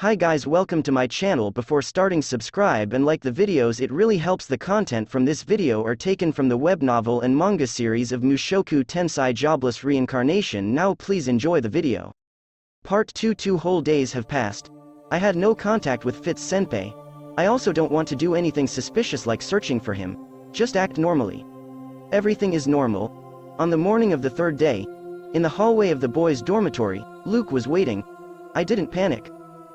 Hi guys, welcome to my channel. Before starting, subscribe and like the videos, it really helps. The content from this video are taken from the web novel and manga series of Mushoku Tensei Jobless Reincarnation. Now please enjoy the video. Part 2. 2 whole days have passed. I had no contact with Fitz Senpai. I also don't want to do anything suspicious like searching for him. Just act normally. Everything is normal. On the morning of the third day, in the hallway of the boys' dormitory, Luke was waiting. I didn't panic.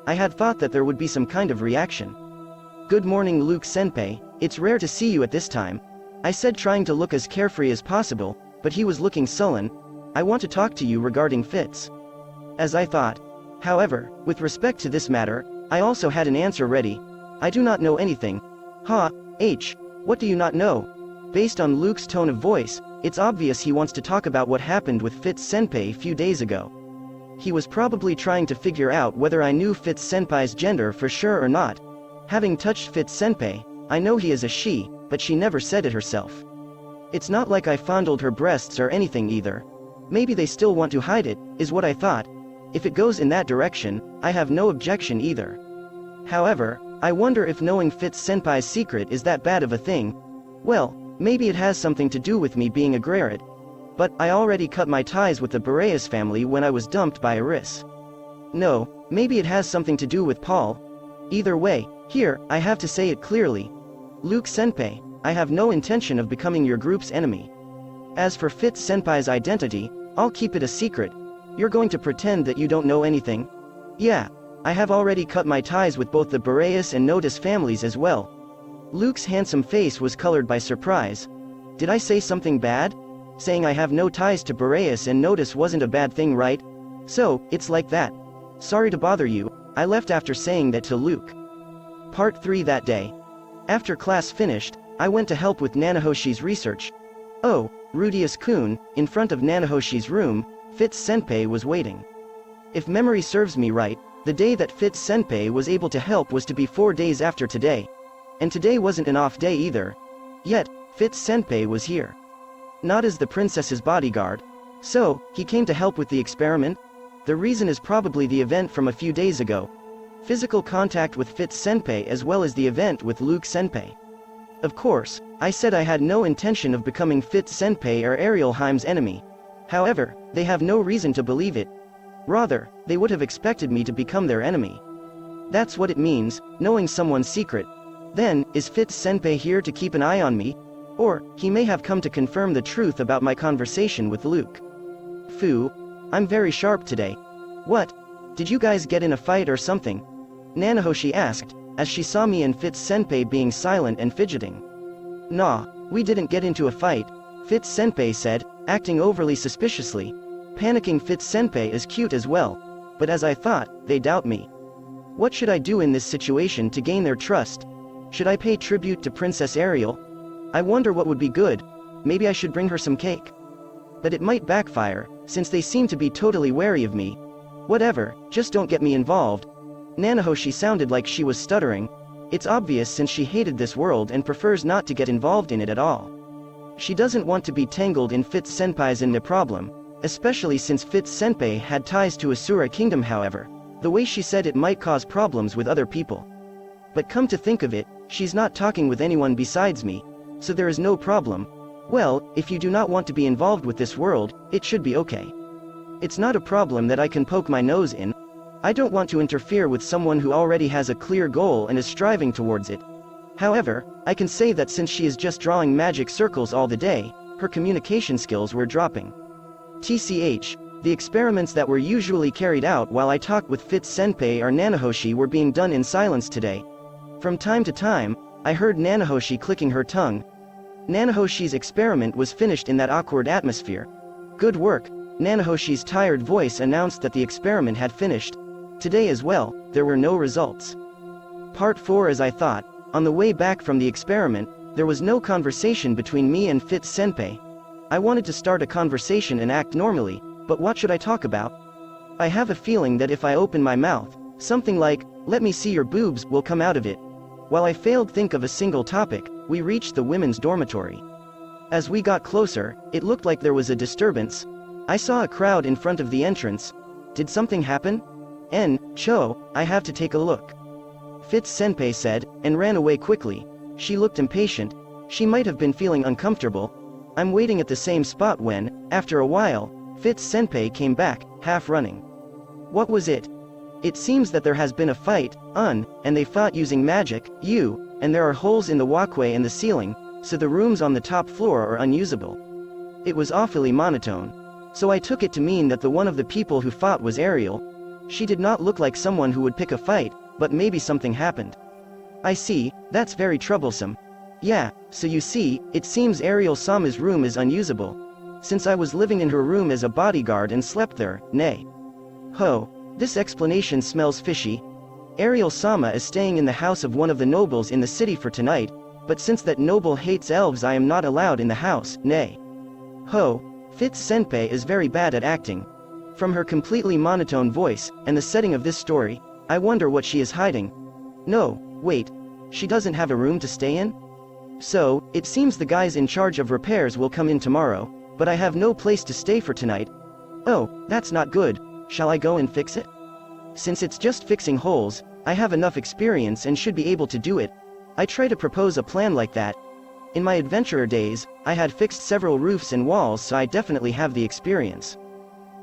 I had thought that there would be some kind of reaction. "Good morning, Luke Senpai, it's rare to see you at this time," I said, trying to look as carefree as possible, but he was looking sullen. "I want to talk to you regarding Fitz." As I thought. However, with respect to this matter, I also had an answer ready. "I do not know anything." What do you not know?" Based on Luke's tone of voice, it's obvious he wants to talk about what happened with Fitz Senpai a few days ago. He was probably trying to figure out whether I knew Fitz Senpai's gender for sure or not. Having touched Fitz Senpai, I know he is a she, but she never said it herself. It's not like I fondled her breasts or anything either. Maybe they still want to hide it, is what I thought. If it goes in that direction, I have no objection either. However, I wonder if knowing Fitz Senpai's secret is that bad of a thing. Well, maybe it has something to do with me being a Ruijerd. But I already cut my ties with the Rudeus family when I was dumped by Eris. No, maybe it has something to do with Paul. Either way, here, I have to say it clearly. Luke Senpai, I have no intention of becoming your group's enemy. As for Fitz Senpai's identity, I'll keep it a secret. You're going to pretend that you don't know anything? Yeah, I have already cut my ties with both the Rudeus and Norn families as well. Luke's handsome face was colored by surprise. Did I say something bad? Saying I have no ties to Rudeus and Norn wasn't a bad thing, right? So, it's like that. Sorry to bother you, I left after saying that to Luke. Part 3. That day. After class finished, I went to help with Nanahoshi's research. Oh, Rudeus-kun, in front of Nanahoshi's room, Fitz Senpai was waiting. If memory serves me right, the day that Fitz Senpai was able to help was to be 4 days after today. And today wasn't an off day either. Yet, Fitz Senpai was here. Not as the princess's bodyguard. So, he came to help with the experiment? The reason is probably the event from a few days ago. Physical contact with Fitz Senpai as well as the event with Luke Senpai. Of course, I said I had no intention of becoming Fitz Senpai or Ariel's enemy. However, they have no reason to believe it. Rather, they would have expected me to become their enemy. That's what it means, knowing someone's secret. Then, is Fitz Senpai here to keep an eye on me? Or, he may have come to confirm the truth about my conversation with Luke. Phew. I'm very sharp today. What? Did you guys get in a fight or something? Nanahoshi asked, as she saw me and Fitz Senpai being silent and fidgeting. Nah, we didn't get into a fight, Fitz Senpai said, acting overly suspiciously. Panicking Fitz Senpai is cute as well. But as I thought, they doubt me. What should I do in this situation to gain their trust? Should I pay tribute to Princess Ariel? I wonder what would be good. Maybe I should bring her some cake. But it might backfire, since they seem to be totally wary of me. Whatever, just don't get me involved. Nanahoshi sounded like she was stuttering. It's obvious since she hated this world and prefers not to get involved in it at all. She doesn't want to be tangled in Fitz Senpai's in the problem, especially since Fitz Senpai had ties to Asura Kingdom. However, the way she said it might cause problems with other people. But come to think of it, she's not talking with anyone besides me. So there is no problem. Well, if you do not want to be involved with this world, it should be okay. It's not a problem that I can poke my nose in. I don't want to interfere with someone who already has a clear goal and is striving towards it. However, I can say that since she is just drawing magic circles all the day, her communication skills were dropping. TCH, the experiments that were usually carried out while I talked with Fitz Senpai or Nanahoshi were being done in silence today. From time to time, I heard Nanahoshi clicking her tongue. Nanahoshi's experiment was finished in that awkward atmosphere. Good work, Nanahoshi's tired voice announced that the experiment had finished. Today as well, there were no results. Part 4. As I thought, on the way back from the experiment, there was no conversation between me and Fitz Senpai. I wanted to start a conversation and act normally, but what should I talk about? I have a feeling that if I open my mouth, something like, "Let me see your boobs," will come out of it. While I failed to think of a single topic, we reached the women's dormitory. As we got closer, it looked like there was a disturbance. I saw a crowd in front of the entrance. Did something happen? I have to take a look. Fitz-senpai said, and ran away quickly. She looked impatient. She might have been feeling uncomfortable. I'm waiting at the same spot when, after a while, Fitz-senpai came back, half running. What was it? It seems that there has been a fight, and they fought using magic, and there are holes in the walkway and the ceiling, so the rooms on the top floor are unusable. It was awfully monotone. So I took it to mean that the one of the people who fought was Ariel. She did not look like someone who would pick a fight, but maybe something happened. I see, that's very troublesome. Yeah, so you see, it seems Ariel-sama's room is unusable. Since I was living in her room as a bodyguard and slept there, nay. This explanation smells fishy. Ariel-sama is staying in the house of one of the nobles in the city for tonight, but since that noble hates elves I am not allowed in the house, nay. Fitz-senpai is very bad at acting. From her completely monotone voice, and the setting of this story, I wonder what she is hiding. No, wait. She doesn't have a room to stay in? So, it seems the guys in charge of repairs will come in tomorrow, but I have no place to stay for tonight. Oh, that's not good. Shall I go and fix it? Since it's just fixing holes, I have enough experience and should be able to do it. I try to propose a plan like that. In my adventurer days, I had fixed several roofs and walls, so I definitely have the experience.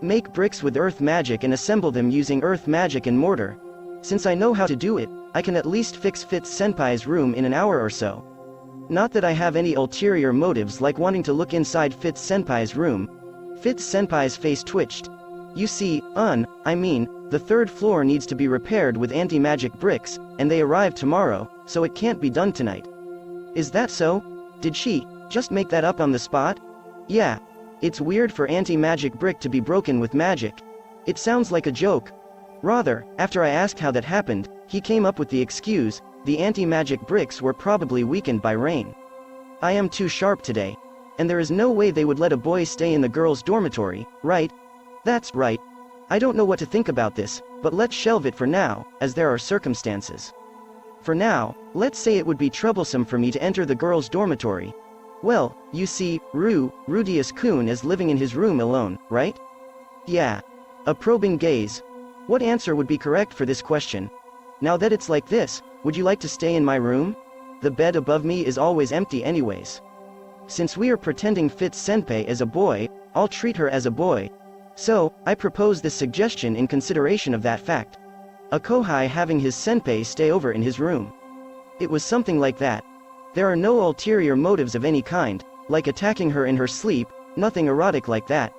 Make bricks with earth magic and assemble them using earth magic and mortar. Since I know how to do it, I can at least fix Fitz-senpai's room in an hour or so. Not that I have any ulterior motives like wanting to look inside Fitz-senpai's room. Fitz-senpai's face twitched. You see, the third floor needs to be repaired with anti-magic bricks, and they arrive tomorrow, so it can't be done tonight. Is that so? Did she just make that up on the spot? Yeah. It's weird for anti-magic brick to be broken with magic. It sounds like a joke. Rather, after I asked how that happened, he came up with the excuse, the anti-magic bricks were probably weakened by rain. I am too sharp today. And there is no way they would let a boy stay in the girls' dormitory, right? That's right. I don't know what to think about this, but let's shelve it for now, as there are circumstances. For now, let's say it would be troublesome for me to enter the girls' dormitory. Well, you see, Rudeus-kun is living in his room alone, right? Yeah. A probing gaze. What answer would be correct for this question? Now that it's like this, would you like to stay in my room? The bed above me is always empty anyways. Since we are pretending Fitz-senpai as a boy, I'll treat her as a boy. So, I propose this suggestion in consideration of that fact. A kohai having his senpai stay over in his room. It was something like that. There are no ulterior motives of any kind, like attacking her in her sleep, nothing erotic like that.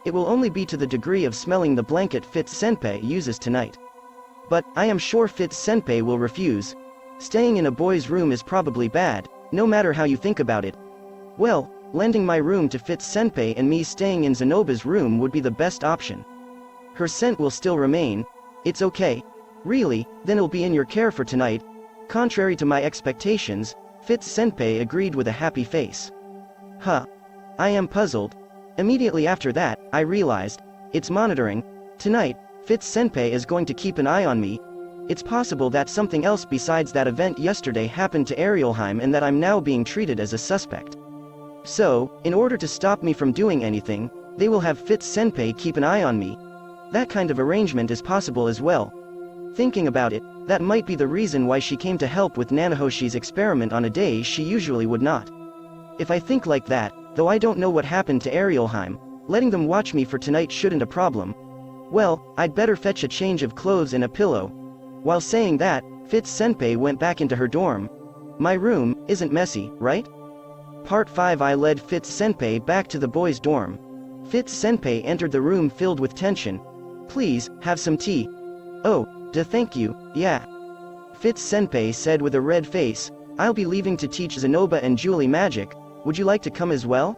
It will only be to the degree of smelling the blanket Fitz-senpai uses tonight. But, I am sure Fitz-senpai will refuse. Staying in a boy's room is probably bad, no matter how you think about it. Well, lending my room to Fitz-senpai and me staying in Zenoba's room would be the best option. Her scent will still remain. It's okay. Really, then it'll be in your care for tonight. Contrary to my expectations, Fitz-senpai agreed with a happy face. I am puzzled. Immediately after that, I realized, it's monitoring. Tonight, Fitz-senpai is going to keep an eye on me. It's possible that something else besides that event yesterday happened to Arielheim and that I'm now being treated as a suspect. So, in order to stop me from doing anything, they will have Fitz-senpai keep an eye on me. That kind of arrangement is possible as well. Thinking about it, that might be the reason why she came to help with Nanahoshi's experiment on a day she usually would not. If I think like that, though I don't know what happened to Arielheim, letting them watch me for tonight shouldn't a problem. Well, I'd better fetch a change of clothes and a pillow. While saying that, Fitz-senpai went back into her dorm. My room isn't messy, right? Part 5. I led Fitz-senpai back to the boys' dorm. Fitz-senpai entered the room filled with tension. Please, have some tea. Oh, thank you, yeah. Fitz-senpai said with a red face, I'll be leaving to teach Zenoba and Julie magic. Would you like to come as well?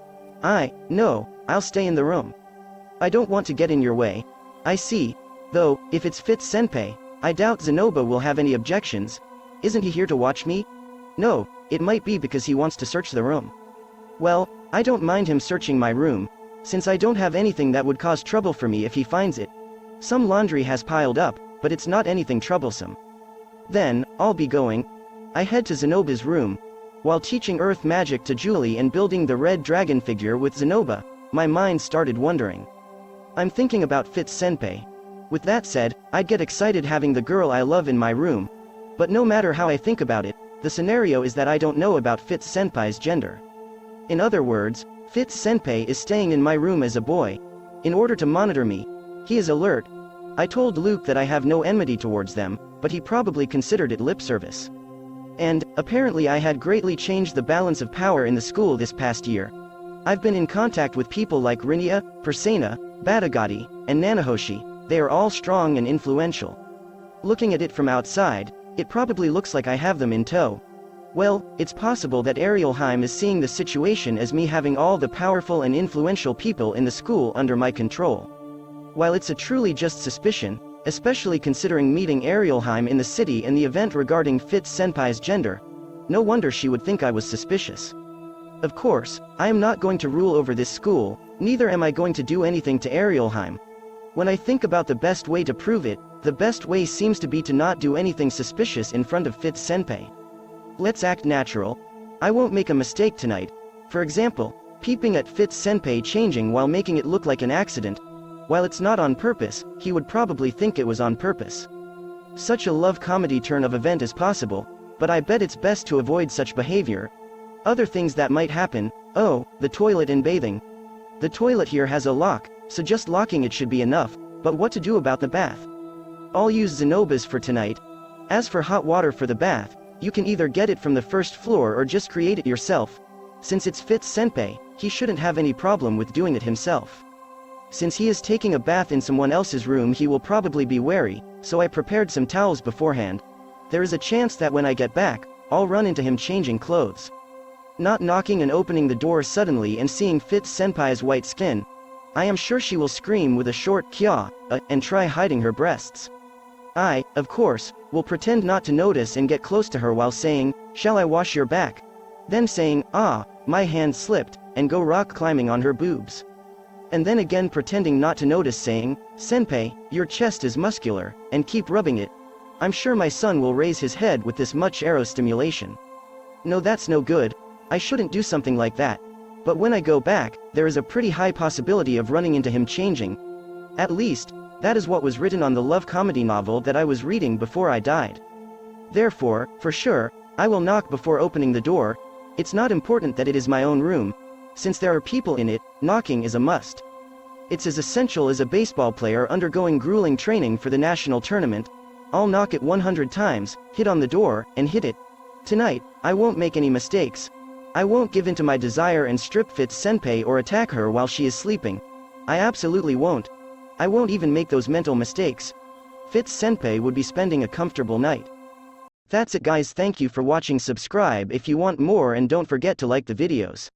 No, I'll stay in the room. I don't want to get in your way. I see. Though, if it's Fitz-senpai, I doubt Zenoba will have any objections. Isn't he here to watch me? No, it might be because he wants to search the room. Well, I don't mind him searching my room, since I don't have anything that would cause trouble for me if he finds it. Some laundry has piled up, but it's not anything troublesome. Then, I'll be going. I head to Zenoba's room. While teaching earth magic to Julie and building the red dragon figure with Zenoba, my mind started wondering. I'm thinking about Fitz-senpai. With that said, I'd get excited having the girl I love in my room. But no matter how I think about it, the scenario is that I don't know about Fitz Senpai's gender. In other words, Fitz Senpai is staying in my room as a boy. In order to monitor me. He is alert. I told Luke that I have no enmity towards them, but he probably considered it lip service. And, apparently I had greatly changed the balance of power in the school this past year. I've been in contact with people like Rinia, Pursena, Batagati, and Nanahoshi. They are all strong and influential. Looking at it from outside, it probably looks like I have them in tow. Well, it's possible that Arielheim is seeing the situation as me having all the powerful and influential people in the school under my control. While it's a truly just suspicion, especially considering meeting Arielheim in the city and the event regarding Fitz Senpai's gender, no wonder she would think I was suspicious. Of course, I am not going to rule over this school, neither am I going to do anything to Arielheim. When I think about the best way to prove it, the best way seems to be to not do anything suspicious in front of Fitz Senpai. Let's act natural. I won't make a mistake tonight. For example, peeping at Fitz Senpai changing while making it look like an accident. While it's not on purpose, he would probably think it was on purpose. Such a love comedy turn of event is possible, but I bet it's best to avoid such behavior. Other things that might happen, oh, the toilet and bathing. The toilet here has a lock, so just locking it should be enough, but what to do about the bath? I'll use Zenobas for tonight. As for hot water for the bath, you can either get it from the first floor or just create it yourself. Since it's Fitz Senpai, he shouldn't have any problem with doing it himself. Since he is taking a bath in someone else's room, he will probably be wary, so I prepared some towels beforehand. There is a chance that when I get back, I'll run into him changing clothes. Not knocking and opening the door suddenly and seeing Fitz Senpai's white skin, I am sure she will scream with a short kya, and try hiding her breasts. I, of course, will pretend not to notice and get close to her while saying, "Shall I wash your back?" Then saying, "Ah," my hand slipped, and go rock climbing on her boobs. And then again pretending not to notice saying, "Senpai, your chest is muscular," and keep rubbing it. I'm sure my son will raise his head with this much aerostimulation. No, that's no good. I shouldn't do something like that. But when I go back, there is a pretty high possibility of running into him changing. At least, that is what was written on the love comedy novel that I was reading before I died. Therefore, for sure, I will knock before opening the door. It's not important that it is my own room. Since there are people in it, knocking is a must. It's as essential as a baseball player undergoing grueling training for the national tournament. I'll knock it 100 times, hit on the door, and hit it. Tonight, I won't make any mistakes. I won't give in to my desire and strip Fitz Senpai or attack her while she is sleeping. I absolutely won't. I won't even make those mental mistakes. Fitz Senpai would be spending a comfortable night. That's it guys, thank you for watching. Subscribe if you want more and don't forget to like the videos.